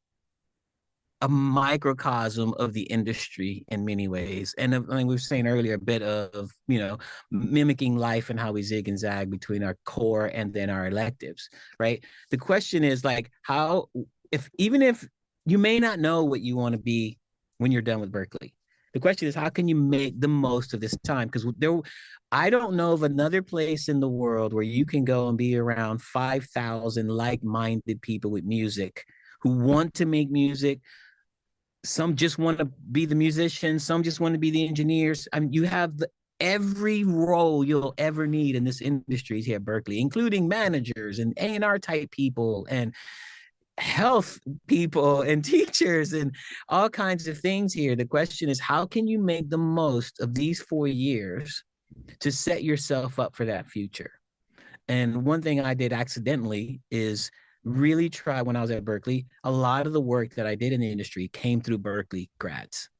a microcosm of the industry in many ways. And I mean, we were saying earlier, a bit of, you know, mimicking life and how we zig and zag between our core and then our electives, right? The question is like, how, even if you may not know what you want to be when you're done with Berklee, the question is, how can you make the most of this time? Because I don't know of another place in the world where you can go and be around 5,000 like-minded people with music who want to make music. Some just want to be the musicians. Some just want to be the engineers. I mean, you have every role you'll ever need in this industry here at Berklee, including managers and A&R type people and health people and teachers and all kinds of things here. The question is, how can you make the most of these 4 years to set yourself up for that future? And one thing I did accidentally is really try, when I was at Berklee, a lot of the work that I did in the industry came through Berklee grads,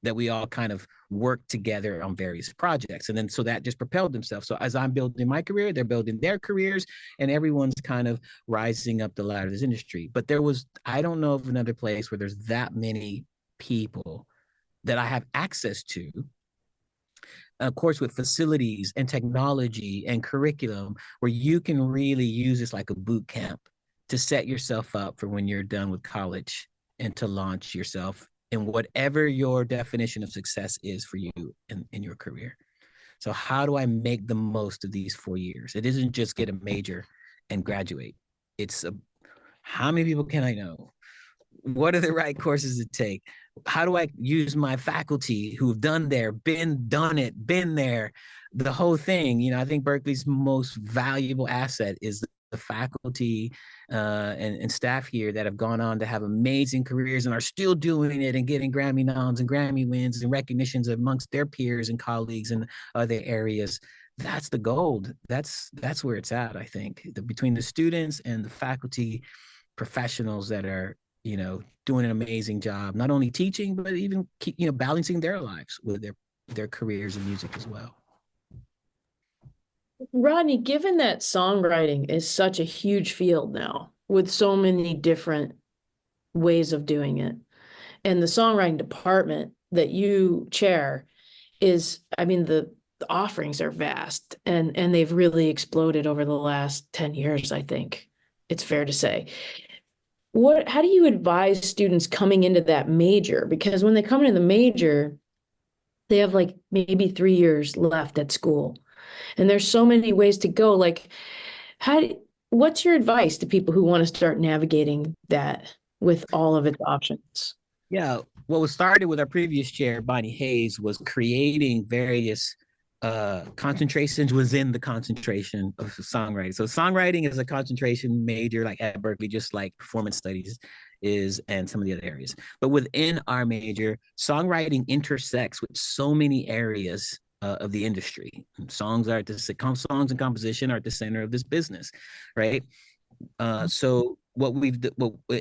that we all kind of worked together on various projects. And then so that just propelled themselves. So as I'm building my career, they're building their careers, and everyone's kind of rising up the ladder of this industry. But I don't know of another place where there's that many people that I have access to, of course, with facilities and technology and curriculum, where you can really use this like a boot camp to set yourself up for when you're done with college and to launch yourself in whatever your definition of success is for you in your career. So how do I make the most of these 4 years? It isn't just get a major and graduate. It's how many people can I know? What are the right courses to take? How do I use my faculty who've done there, done it, been there, the whole thing? You know, I think Berklee's most valuable asset is the faculty and staff here that have gone on to have amazing careers and are still doing it and getting Grammy noms and Grammy wins and recognitions amongst their peers and colleagues in other areas. That's the gold. That's where it's at, I think, between the students and the faculty professionals that are, you know, doing an amazing job, not only teaching, but even keep, you know, balancing their lives with their careers in music as well. Rodney, given that songwriting is such a huge field now with so many different ways of doing it, and the songwriting department that you chair is, I mean, the offerings are vast and they've really exploded over the last 10 years, I think it's fair to say. How do you advise students coming into that major? Because when they come into the major, they have like maybe 3 years left at school. And there's so many ways to go. Like, what's your advice to people who want to start navigating that with all of its options? Yeah, what was started with our previous chair, Bonnie Hayes, was creating various concentrations within the concentration of songwriting. So songwriting is a concentration major, like at Berklee, just like performance studies and some of the other areas. But within our major, songwriting intersects with so many areas of the industry. Songs songs and composition are at the center of this business, right? So what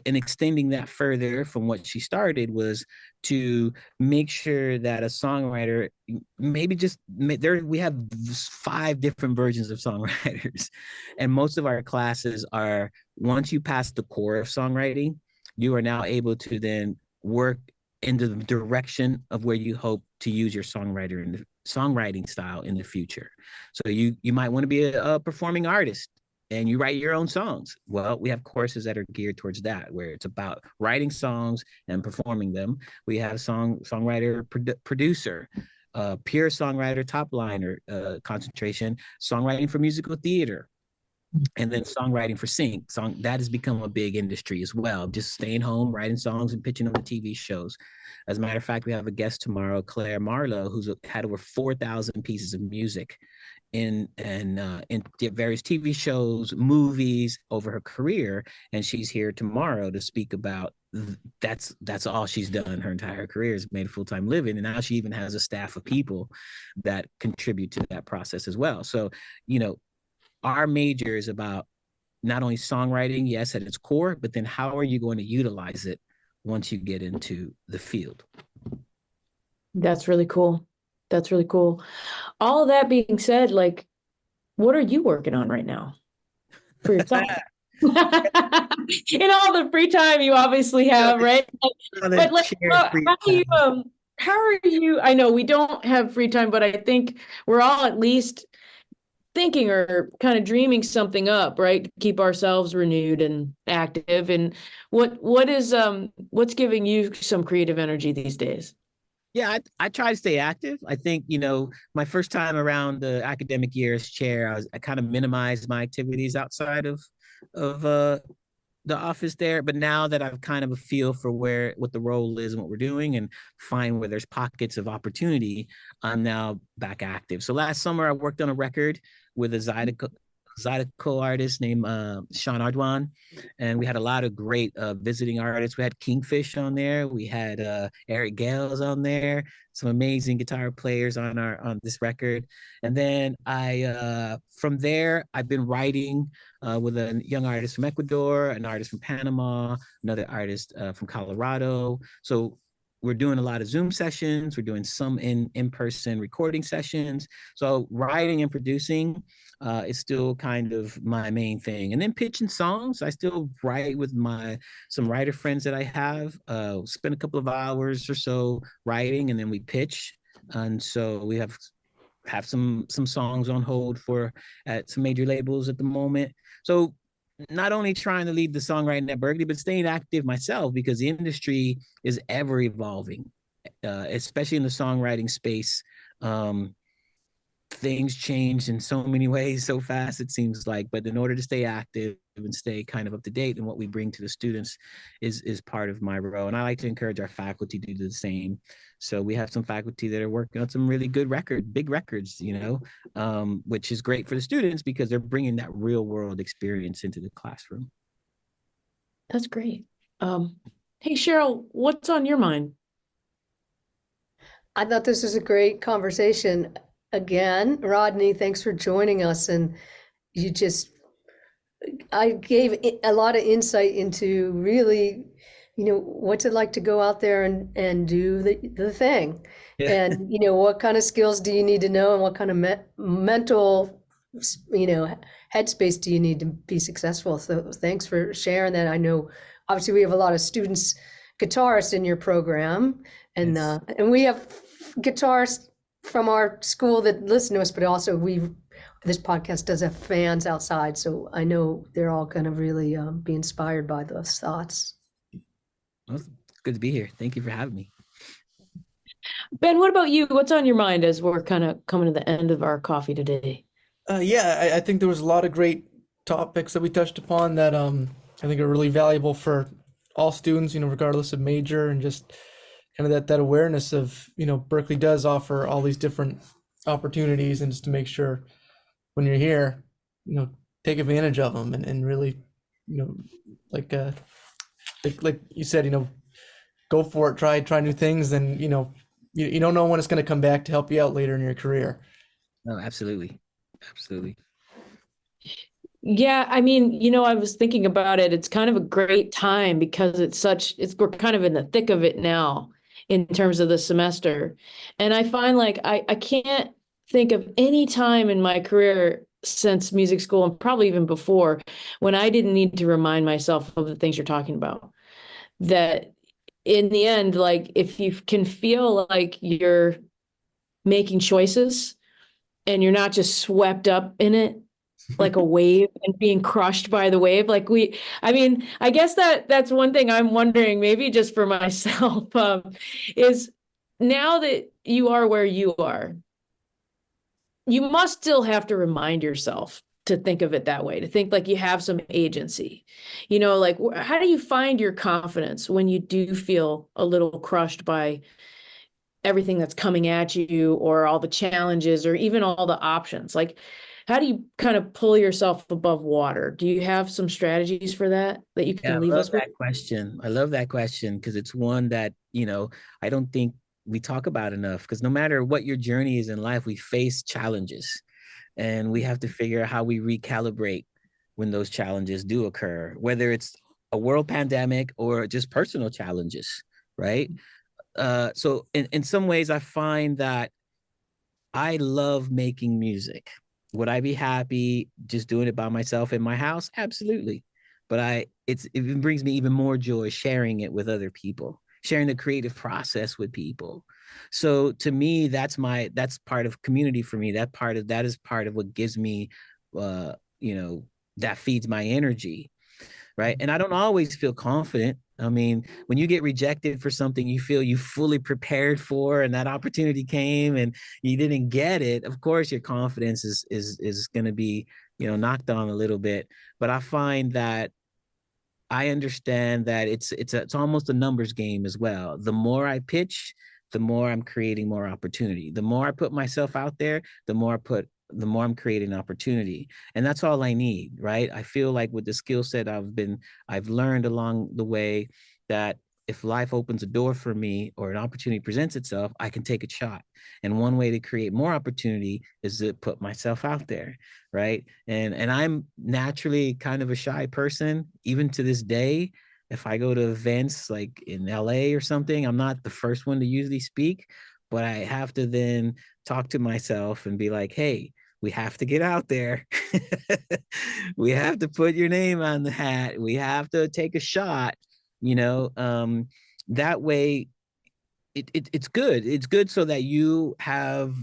in extending that further from what she started was to make sure that a songwriter, maybe just there, we have 5 different versions of songwriters, and most of our classes are, once you pass the core of songwriting, you are now able to then work into the direction of where you hope to use your songwriting style in the future. So you might want to be a performing artist and you write your own songs. Well, we have courses that are geared towards that, where it's about writing songs and performing them. We have songwriter, producer, pure songwriter, top liner concentration, songwriting for musical theater, and then songwriting for that has become a big industry as well, just staying home writing songs and pitching on the TV shows. As a matter of fact, we have a guest tomorrow, Claire Marlowe, who's had over 4,000 pieces of music in various TV shows, movies over her career, and she's here tomorrow to speak about that's all she's done her entire career, is made a full-time living, and now she even has a staff of people that contribute to that process as well. So, our major is about not only songwriting, yes, at its core, but then how are you going to utilize it once you get into the field? That's really cool. That's really cool. All of that being said, like, what are you working on right now for yourself? In all the free time you obviously have, right? But like, how are you? I know we don't have free time, but I think we're all at least thinking or kind of dreaming something up, right? Keep ourselves renewed and active. And what's giving you some creative energy these days? Yeah, I try to stay active. I think, my first time around the academic year as chair, I kind of minimized my activities outside of the office there. But now that I've kind of a feel for what the role is and what we're doing, and find where there's pockets of opportunity, I'm now back active. So last summer I worked on a record with a Zydeco artist named Sean Ardwan, and we had a lot of great visiting artists. We had Kingfish on there, we had Eric Gales on there, some amazing guitar players on this record. And then from there I've been writing with a young artist from Ecuador, an artist from Panama, another artist from Colorado. So we're doing a lot of Zoom sessions. We're doing some in-person recording sessions. So writing and producing is still kind of my main thing. And then pitching songs, I still write with some writer friends that I have. Spend a couple of hours or so writing, and then we pitch. And so we have some songs on hold at some major labels at the moment. So not only trying to lead the songwriting at Berklee, but staying active myself, because the industry is ever evolving, especially in the songwriting space. Things change in so many ways so fast, it seems like. But in order to stay active and stay kind of up to date in what we bring to the students is part of my role. And I like to encourage our faculty to do the same. So we have some faculty that are working on some really good big records, which is great for the students because they're bringing that real world experience into the classroom. That's great. Hey, Sheryl, what's on your mind? I thought this was a great conversation. Again, Rodney, thanks for joining us. And I gave a lot of insight into really, what's it like to go out there and do the thing. Yeah. And, what kind of skills do you need to know, and what kind of mental, headspace do you need to be successful? So thanks for sharing that. I know, obviously, we have a lot of students, guitarists in your program, and yes. And we have guitarists from our school that listen to us, but also this podcast does have fans outside, so I know they're all going to really be inspired by those thoughts. Well, it's good to be here. Thank you for having me. Ben, what about you? What's on your mind as we're kind of coming to the end of our coffee today? I think there was a lot of great topics that we touched upon that I think are really valuable for all students, regardless of major, and just kind of that awareness of, Berklee does offer all these different opportunities, and just to make sure when you're here, take advantage of them and really, like like you said, go for it, try new things, and you don't know when it's going to come back to help you out later in your career. No, absolutely. Absolutely. Yeah, I mean, I was thinking about it. It's kind of a great time because we're kind of in the thick of it now in terms of the semester. And I find like I can't think of any time in my career since music school and probably even before when I didn't need to remind myself of the things you're talking about. That in the end, like if you can feel like you're making choices and you're not just swept up in it like a wave and being crushed by the wave. I mean, I guess that's one thing I'm wondering, maybe just for myself, is now that you are where you are, you must still have to remind yourself to think of it that way, to think like you have some agency. Like how do you find your confidence when you do feel a little crushed by everything that's coming at you or all the challenges or even all the options? Like, how do you kind of pull yourself above water? Do you have some strategies for that you Yeah, can I leave love us with? that question. I love that question because it's one that, I don't think we talk about enough because no matter what your journey is in life, we face challenges and we have to figure out how we recalibrate when those challenges do occur, whether it's a world pandemic or just personal challenges, right? So in some ways, I find that I love making music. Would I be happy just doing it by myself in my house? Absolutely. But it brings me even more joy sharing it with other people, sharing the creative process with people. So to me, that's part of community for me. That is part of what gives me uh, you know, that feeds my energy, right? And I don't always feel confident. I mean, when you get rejected for something you feel you fully prepared for, and that opportunity came and you didn't get it, of course your confidence is going to be, knocked on a little bit. But I find that I understand that it's almost a numbers game as well. The more I pitch, the more I'm creating more opportunity. The more I put myself out there, the more I'm creating opportunity. And that's all I need, right? I feel like with the skill set I've learned along the way, that if life opens a door for me or an opportunity presents itself, I can take a shot. And one way to create more opportunity is to put myself out there, right? And I'm naturally kind of a shy person, even to this day. If I go to events like in LA or something, I'm not the first one to usually speak, but I have to then talk to myself and be like, hey, we have to get out there. We have to put your name on the hat. We have to take a shot, you know. That way it's good. It's good so that you have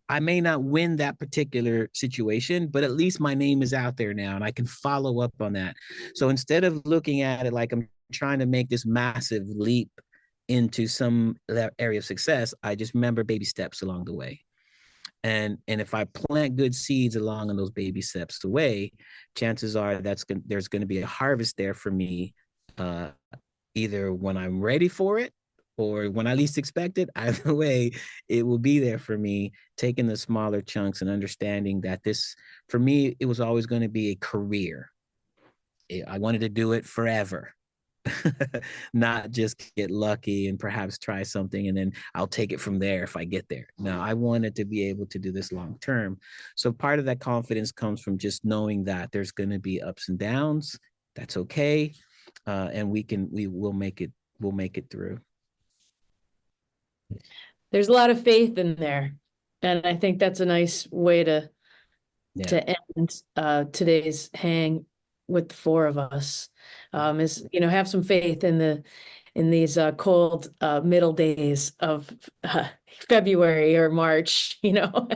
I may not win that particular situation, but at least my name is out there now and I can follow up on that. So instead of looking at it like I'm trying to make this massive leap into some area of success, I just remember baby steps along the way. And if I plant good seeds along on those baby steps away, chances are there's going to be a harvest there for me, uh, either when I'm ready for it or when I least expect it. Either way, it will be there for me, taking the smaller chunks and understanding that this, for me, it was always going to be a career. I wanted to do it forever. Not just get lucky and perhaps try something and then I'll take it from there if I get there. No, I wanted to be able to do this long term. So part of that confidence comes from just knowing that there's going to be ups and downs. That's okay. And we will make it, we'll make it through. There's a lot of faith in there. And I think that's a nice way to Yeah. to end today's hang with the four of us. Is have some faith in these cold middle days of February or March. But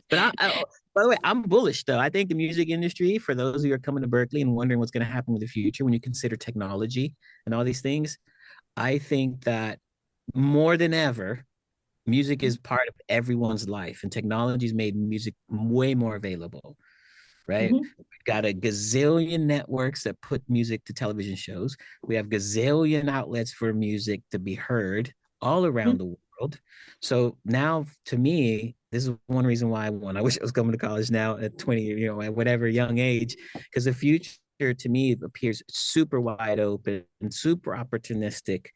by the way, I'm bullish though. I think the music industry, for those who are coming to Berklee and wondering what's going to happen with the future, when you consider technology and all these things, I think that more than ever, music is part of everyone's life, and technology's made music way more available, right? Mhm. We've got a gazillion networks that put music to television shows. We have gazillion outlets for music to be heard all around the world. So now, to me, this is one reason why I wish I was coming to college now at 20, at whatever young age, because the future to me appears super wide open and super opportunistic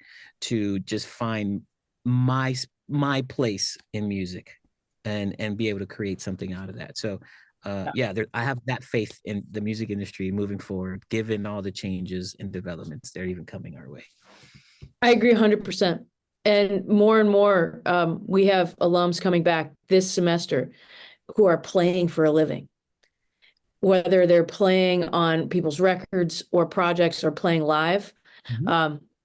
to just find my place in music and be able to create something out of that. So I have that faith in the music industry moving forward, given all the changes and developments that are even coming our way. I agree 100%. And more, we have alums coming back this semester who are playing for a living, whether they're playing on people's records or projects or playing live.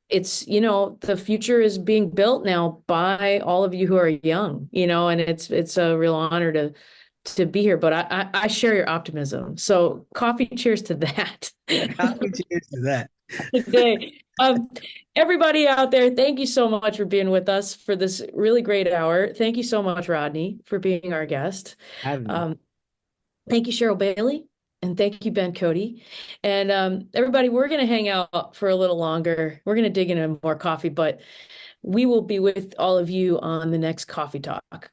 It's, the future is being built now by all of you who are young, and it's a real honor to be here. But I share your optimism. So coffee cheers to that. Coffee cheers to that. Today. Everybody out there, thank you so much for being with us for this really great hour. Thank you so much, Rodney, for being our guest. Thank you, Sheryl Bailey, and thank you, Ben Cody. And everybody, we're going to hang out for a little longer. We're going to dig into more coffee, but we will be with all of you on the next Coffee Talk.